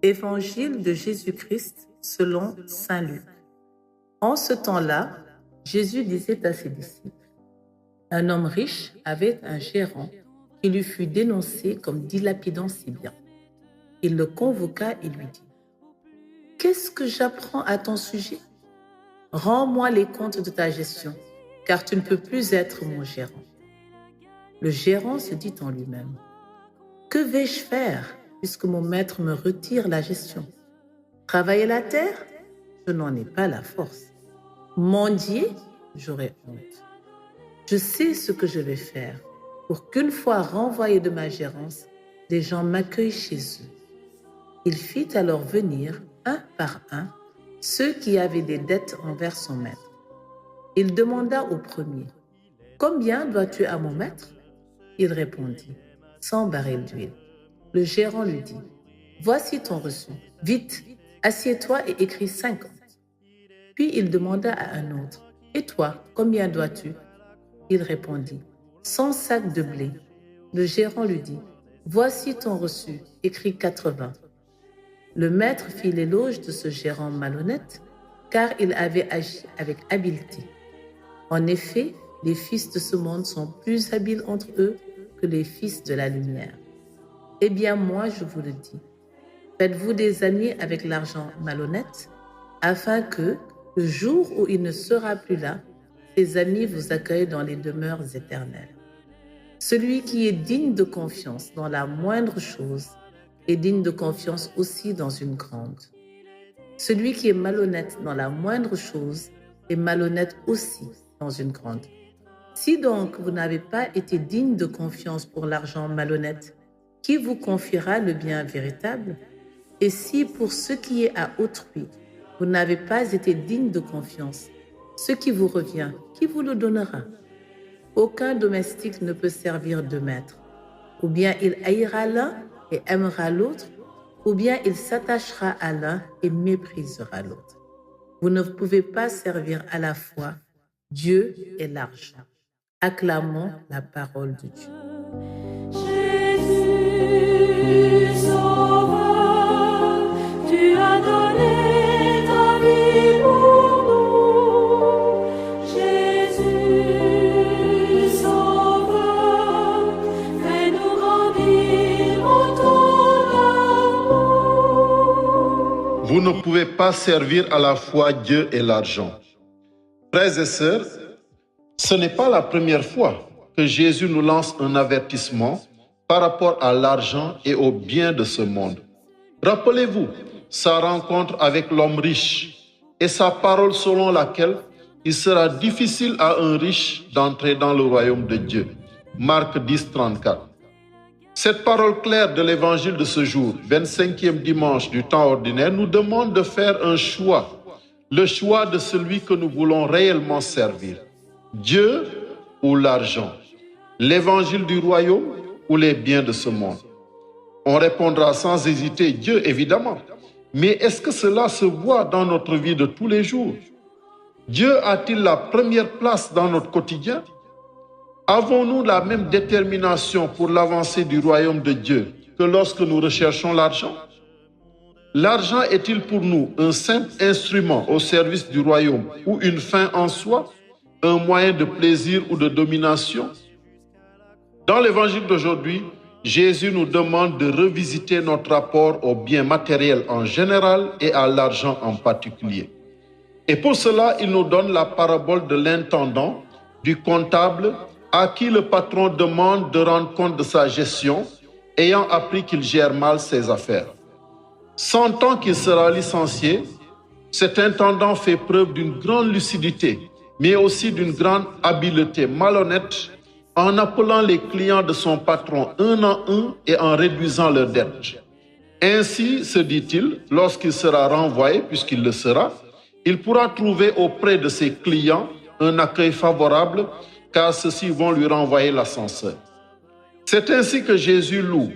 Évangile de Jésus-Christ selon saint Luc. En ce temps-là, Jésus disait à ses disciples, « Un homme riche avait un gérant qui lui fut dénoncé comme dilapidant ses biens. Il le convoqua et lui dit, « Qu'est-ce que j'apprends à ton sujet? Rends-moi les comptes de ta gestion, car tu ne peux plus être mon gérant. » Le gérant se dit en lui-même, « Que vais-je faire puisque mon maître me retire la gestion? Travailler la terre? Je n'en ai pas la force. Mendier? J'aurais honte. Je sais ce que je vais faire pour qu'une fois renvoyé de ma gérance, des gens m'accueillent chez eux. » Il fit alors venir, un par un, ceux qui avaient des dettes envers son maître. Il demanda au premier, « Combien dois-tu à mon maître? » Il répondit, « 100 barils d'huile. » Le gérant lui dit, « Voici ton reçu. Vite, assieds-toi et écris 50. » Puis il demanda à un autre, « Et toi, combien dois-tu? » Il répondit, « 100 sacs de blé. » Le gérant lui dit, « Voici ton reçu, écris 80. » Le maître fit l'éloge de ce gérant malhonnête, car il avait agi avec habileté. En effet, les fils de ce monde sont plus habiles entre eux que les fils de la lumière. Eh bien, moi, je vous le dis, faites-vous des amis avec l'argent malhonnête, afin que, le jour où il ne sera plus là, ses amis vous accueillent dans les demeures éternelles. Celui qui est digne de confiance dans la moindre chose est digne de confiance aussi dans une grande. Celui qui est malhonnête dans la moindre chose est malhonnête aussi dans une grande. Si donc vous n'avez pas été digne de confiance pour l'argent malhonnête, qui vous confiera le bien véritable? Et si pour ce qui est à autrui, vous n'avez pas été digne de confiance, ce qui vous revient, qui vous le donnera? Aucun domestique ne peut servir deux maîtres. Ou bien il haïra l'un et aimera l'autre, ou bien il s'attachera à l'un et méprisera l'autre. Vous ne pouvez pas servir à la fois Dieu et l'argent. Acclamons la parole de Dieu. Jésus, Sauveur, tu as donné ta vie pour nous. Jésus, Sauveur, fais-nous grandir en ton amour. Vous ne pouvez pas servir à la fois Dieu et l'argent. Frères et sœurs, ce n'est pas la première fois que Jésus nous lance un avertissement par rapport à l'argent et aux biens de ce monde. Rappelez-vous sa rencontre avec l'homme riche et sa parole selon laquelle il sera difficile à un riche d'entrer dans le royaume de Dieu. Marc 10, 34. Cette parole claire de l'évangile de ce jour, 25e dimanche du temps ordinaire, nous demande de faire un choix, le choix de celui que nous voulons réellement servir. Dieu ou l'argent, l'évangile du royaume ou les biens de ce monde. On répondra sans hésiter Dieu, évidemment. Mais est-ce que cela se voit dans notre vie de tous les jours? Dieu a-t-il la première place dans notre quotidien? Avons-nous la même détermination pour l'avancée du royaume de Dieu que lorsque nous recherchons l'argent? L'argent est-il pour nous un simple instrument au service du royaume ou une fin en soi, un moyen de plaisir ou de domination? Dans l'évangile d'aujourd'hui, Jésus nous demande de revisiter notre rapport aux biens matériels en général et à l'argent en particulier. Et pour cela, il nous donne la parabole de l'intendant, du comptable, à qui le patron demande de rendre compte de sa gestion, ayant appris qu'il gère mal ses affaires. Sentant qu'il sera licencié, cet intendant fait preuve d'une grande lucidité, mais aussi d'une grande habileté malhonnête en appelant les clients de son patron un à un et en réduisant leurs dettes. Ainsi, se dit-il, lorsqu'il sera renvoyé, puisqu'il le sera, il pourra trouver auprès de ses clients un accueil favorable, car ceux-ci vont lui renvoyer l'ascenseur. C'est ainsi que Jésus loue,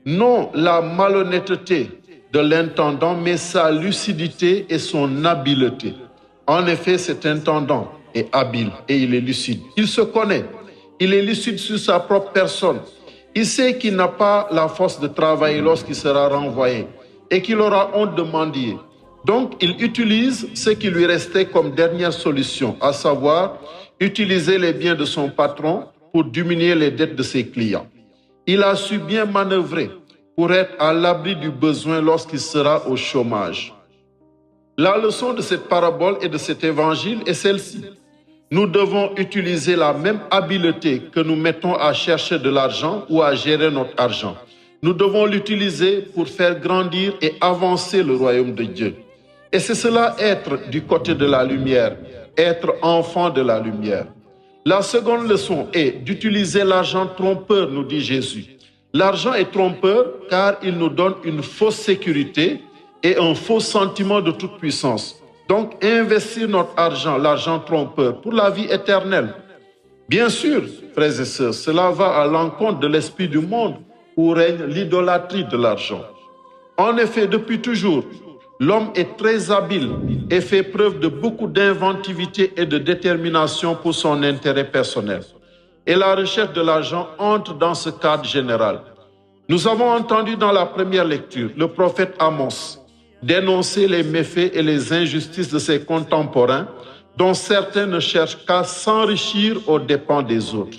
non la malhonnêteté de l'intendant, mais sa lucidité et son habileté. En effet, cet intendant est habile et il est lucide. Il se connaît. Il est lucide sur sa propre personne. Il sait qu'il n'a pas la force de travailler lorsqu'il sera renvoyé. et qu'il aura honte de mendier. Donc, il utilise ce qui lui restait comme dernière solution, à savoir utiliser les biens de son patron pour diminuer les dettes de ses clients. Il a su bien manœuvrer pour être à l'abri du besoin lorsqu'il sera au chômage. La leçon de cette parabole et de cet évangile est celle-ci. Nous devons utiliser la même habileté que nous mettons à chercher de l'argent ou à gérer notre argent. Nous devons l'utiliser pour faire grandir et avancer le royaume de Dieu. Et c'est cela être du côté de la lumière, être enfant de la lumière. La seconde leçon est d'utiliser l'argent trompeur, nous dit Jésus. L'argent est trompeur car il nous donne une fausse sécurité et un faux sentiment de toute puissance. Donc, investir notre argent, l'argent trompeur, pour la vie éternelle. Bien sûr, frères et sœurs, cela va à l'encontre de l'esprit du monde où règne l'idolâtrie de l'argent. En effet, depuis toujours, l'homme est très habile et fait preuve de beaucoup d'inventivité et de détermination pour son intérêt personnel. Et la recherche de l'argent entre dans ce cadre général. Nous avons entendu dans la première lecture le prophète Amos dénoncer les méfaits et les injustices de ses contemporains, dont certains ne cherchent qu'à s'enrichir aux dépens des autres.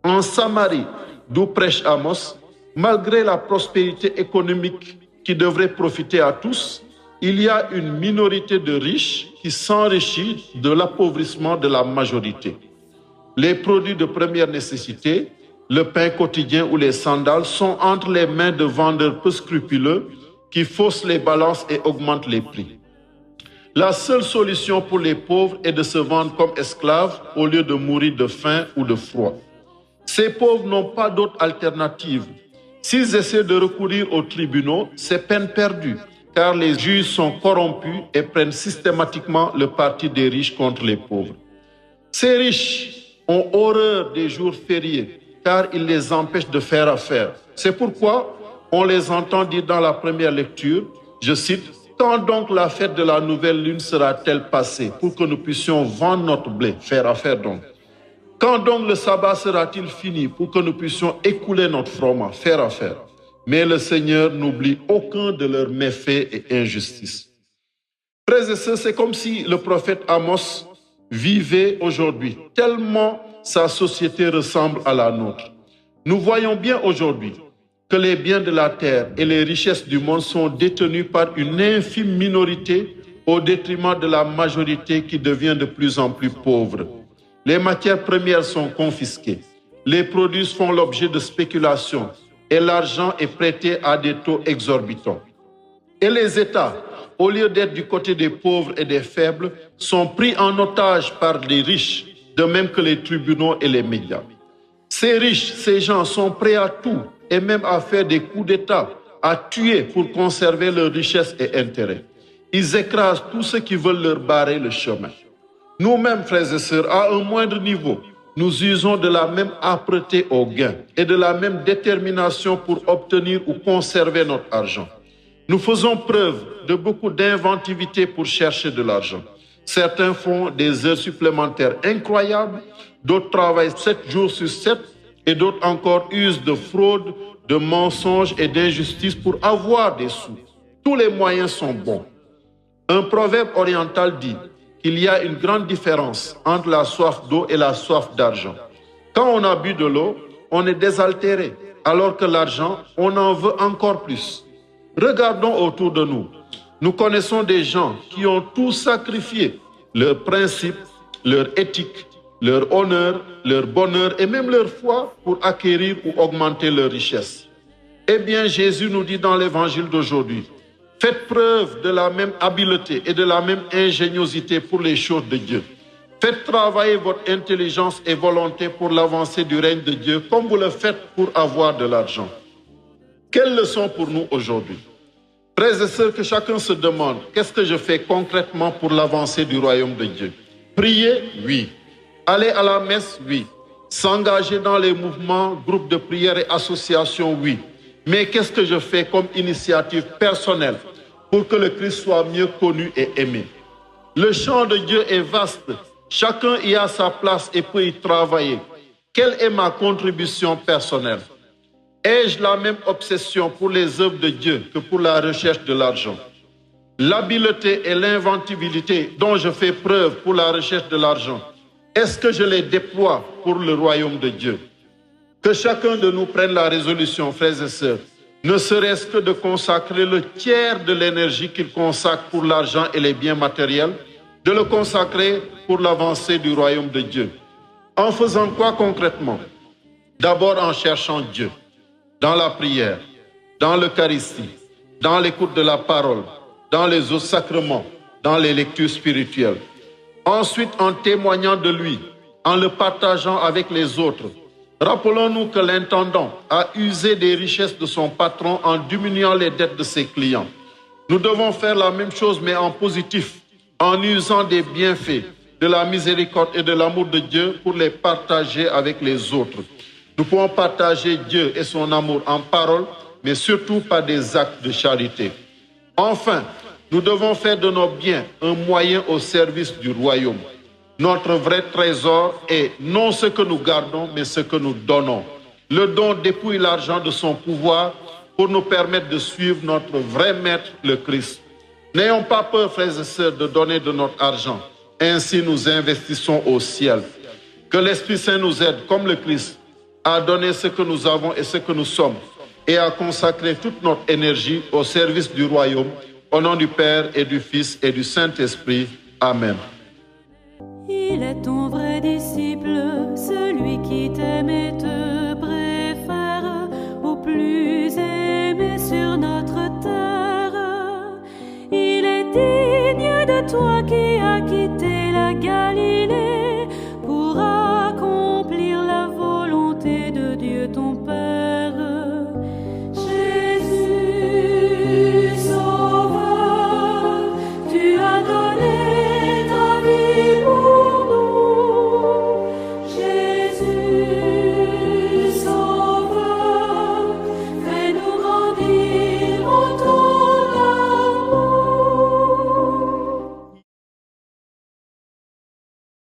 En Samarie, d'où prêche Amos, malgré la prospérité économique qui devrait profiter à tous, il y a une minorité de riches qui s'enrichit de l'appauvrissement de la majorité. Les produits de première nécessité, le pain quotidien ou les sandales sont entre les mains de vendeurs peu scrupuleux qui faussent les balances et augmentent les prix. La seule solution pour les pauvres est de se vendre comme esclaves au lieu de mourir de faim ou de froid. Ces pauvres n'ont pas d'autre alternative. S'ils essaient de recourir aux tribunaux, c'est peine perdue, car les juges sont corrompus et prennent systématiquement le parti des riches contre les pauvres. Ces riches ont horreur des jours fériés, car ils les empêchent de faire affaire. C'est pourquoi on les entend dire dans la première lecture, je cite, « Quand donc la fête de la nouvelle lune sera-t-elle passée pour que nous puissions vendre notre blé, faire affaire donc? Quand donc le sabbat sera-t-il fini pour que nous puissions écouler notre froment, faire affaire? Mais le Seigneur n'oublie aucun de leurs méfaits et injustices. » Frères et sœurs, c'est comme si le prophète Amos vivait aujourd'hui, tellement sa société ressemble à la nôtre. Nous voyons bien aujourd'hui que les biens de la terre et les richesses du monde sont détenus par une infime minorité au détriment de la majorité qui devient de plus en plus pauvre. Les matières premières sont confisquées, les produits font l'objet de spéculations et l'argent est prêté à des taux exorbitants. Et les États, au lieu d'être du côté des pauvres et des faibles, sont pris en otage par les riches, de même que les tribunaux et les médias. Ces riches, ces gens sont prêts à tout et même à faire des coups d'État, à tuer pour conserver leurs richesses et intérêts. Ils écrasent tous ceux qui veulent leur barrer le chemin. Nous-mêmes, frères et sœurs, à un moindre niveau, nous usons de la même âpreté au gain et de la même détermination pour obtenir ou conserver notre argent. Nous faisons preuve de beaucoup d'inventivité pour chercher de l'argent. Certains font des heures supplémentaires incroyables, d'autres travaillent 7 jours sur 7 et d'autres encore usent de fraude, de mensonges et d'injustice pour avoir des sous. Tous les moyens sont bons. Un proverbe oriental dit qu'il y a une grande différence entre la soif d'eau et la soif d'argent. Quand on a bu de l'eau, on est désaltéré, alors que l'argent, on en veut encore plus. Regardons autour de nous. Nous connaissons des gens qui ont tout sacrifié, leurs principes, leur éthique, leur honneur, leur bonheur et même leur foi pour acquérir ou augmenter leur richesse. Eh bien, Jésus nous dit dans l'évangile d'aujourd'hui, faites preuve de la même habileté et de la même ingéniosité pour les choses de Dieu. Faites travailler votre intelligence et volonté pour l'avancée du règne de Dieu comme vous le faites pour avoir de l'argent. Quelle leçon pour nous aujourd'hui? Frères et sœurs, que chacun se demande, qu'est-ce que je fais concrètement pour l'avancée du royaume de Dieu? Prier, oui. Aller à la messe, oui. S'engager dans les mouvements, groupes de prière et associations, oui. Mais qu'est-ce que je fais comme initiative personnelle pour que le Christ soit mieux connu et aimé? Le champ de Dieu est vaste. Chacun y a sa place et peut y travailler. Quelle est ma contribution personnelle? Ai-je la même obsession pour les œuvres de Dieu que pour la recherche de l'argent? L'habileté et l'inventivité dont je fais preuve pour la recherche de l'argent, est-ce que je les déploie pour le royaume de Dieu? Que chacun de nous prenne la résolution, frères et sœurs, ne serait-ce que de consacrer le tiers de l'énergie qu'il consacre pour l'argent et les biens matériels, de le consacrer pour l'avancée du royaume de Dieu. En faisant quoi concrètement? D'abord en cherchant Dieu, dans la prière, dans l'Eucharistie, dans l'écoute de la parole, dans les autres sacrements, dans les lectures spirituelles. Ensuite, en témoignant de lui, en le partageant avec les autres. Rappelons-nous que l'intendant a usé des richesses de son patron en diminuant les dettes de ses clients. Nous devons faire la même chose, mais en positif, en usant des bienfaits, de la miséricorde et de l'amour de Dieu pour les partager avec les autres. Nous pouvons partager Dieu et son amour en parole, mais surtout par des actes de charité. Enfin, nous devons faire de nos biens un moyen au service du royaume. Notre vrai trésor est non ce que nous gardons, mais ce que nous donnons. Le don dépouille l'argent de son pouvoir pour nous permettre de suivre notre vrai maître, le Christ. N'ayons pas peur, frères et sœurs, de donner de notre argent. Ainsi, nous investissons au ciel. Que l'Esprit Saint nous aide, comme le Christ, à donner ce que nous avons et ce que nous sommes, et à consacrer toute notre énergie au service du royaume, au nom du Père et du Fils et du Saint-Esprit. Amen. Il est ton vrai disciple, celui qui t'aime et te préfère, au plus aimé sur notre terre. Il est digne de toi qui as quitté la Galilée